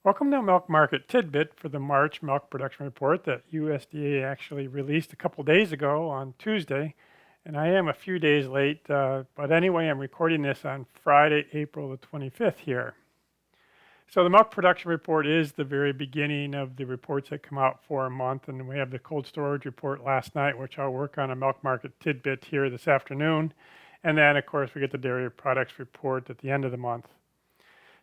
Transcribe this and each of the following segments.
Welcome to Milk Market Tidbit for the March Milk Production Report that USDA actually released a couple days ago on Tuesday. And I am a few days late, but anyway, I'm recording this on Friday, April the 25th here. So the Milk Production Report is the very beginning of the reports that come out for a month. And we have the cold storage report last night, which I'll work on a Milk Market Tidbit here this afternoon. And then, of course, we get the Dairy Products Report at the end of the month.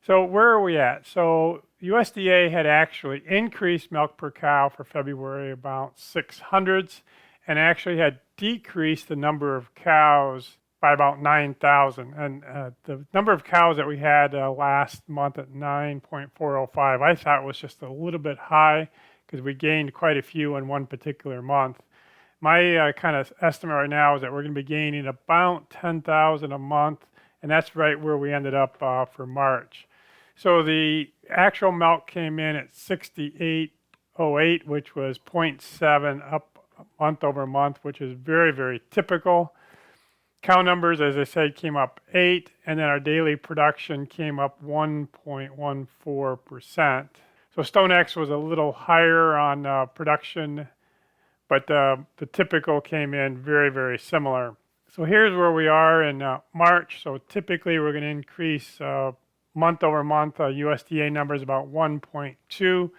So where are we at? So USDA had actually increased milk per cow for February about 600s and actually had decreased the number of cows by about 9,000. And the number of cows that we had last month at 9.405, I thought was just a little bit high because we gained quite a few in one particular month. My kind of estimate right now is that we're going to be gaining about 10,000 a month, and that's right where we ended up for March. So the actual milk came in at 68.08, which was 0.7 up month over month, which is very, very typical. Cow numbers, as I said, came up 8, and then our daily production came up 1.14%. So StoneX was a little higher on production, but the typical came in very, very similar. So here's where we are in March. So typically we're going to increase month over month, USDA numbers about 1.2.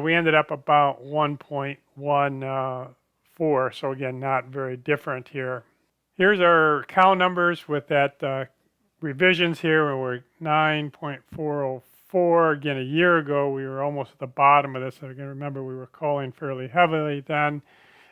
We ended up about 1.14. So again, not very different here. Here's our cow numbers with that revisions here where we're 9.404. Again, a year ago, we were almost at the bottom of this. I can remember we were calling fairly heavily then.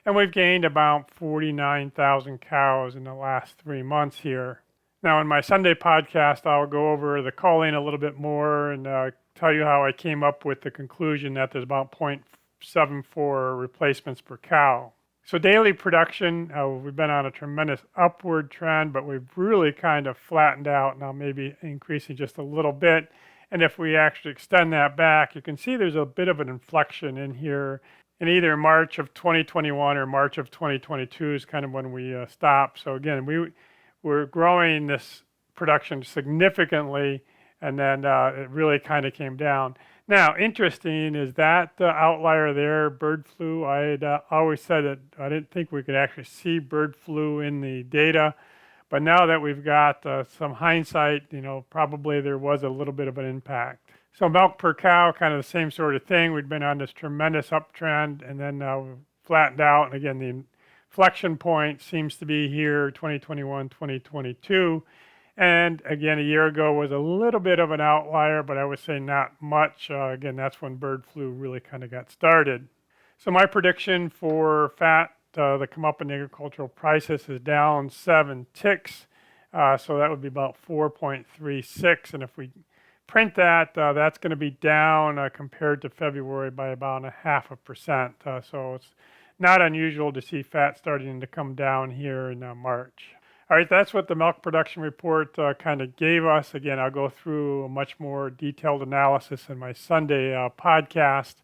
And we've gained about 49,000 cows in the last 3 months here. Now, in my Sunday podcast, I'll go over the calling a little bit more and tell you how I came up with the conclusion that there's about 0.74 replacements per cow. So daily production, we've been on a tremendous upward trend, but we've really kind of flattened out now, maybe increasing just a little bit. And if we actually extend that back, you can see there's a bit of an inflection in here. In either March of 2021 or March of 2022 is kind of when we stop. So again, we're growing this production significantly, and then it really kind of came down. Now, interesting is that outlier there, bird flu. I had always said that I didn't think we could actually see bird flu in the data, but now that we've got some hindsight, probably there was a little bit of an impact. So milk per cow, kind of the same sort of thing. We'd been on this tremendous uptrend, and then we've flattened out. And again, the inflection point seems to be here, 2021, 2022. And again, a year ago was a little bit of an outlier, but I would say not much. Again, that's when bird flu really kind of got started. So my prediction for fat that come up in agricultural prices is down 7 ticks. So that would be about 4.36. And if we print that, that's going to be down compared to February by about 0.5%. So it's not unusual to see fat starting to come down here in March. All right, that's what the milk production report kind of gave us. Again, I'll go through a much more detailed analysis in my Sunday podcast.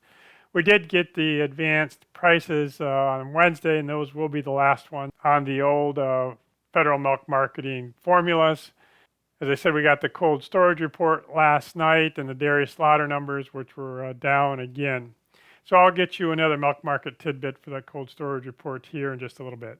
We did get the advanced prices on Wednesday, and those will be the last one on the old federal milk marketing formulas. As I said, we got the cold storage report last night and the dairy slaughter numbers, which were down again. So I'll get you another milk market tidbit for that cold storage report here in just a little bit.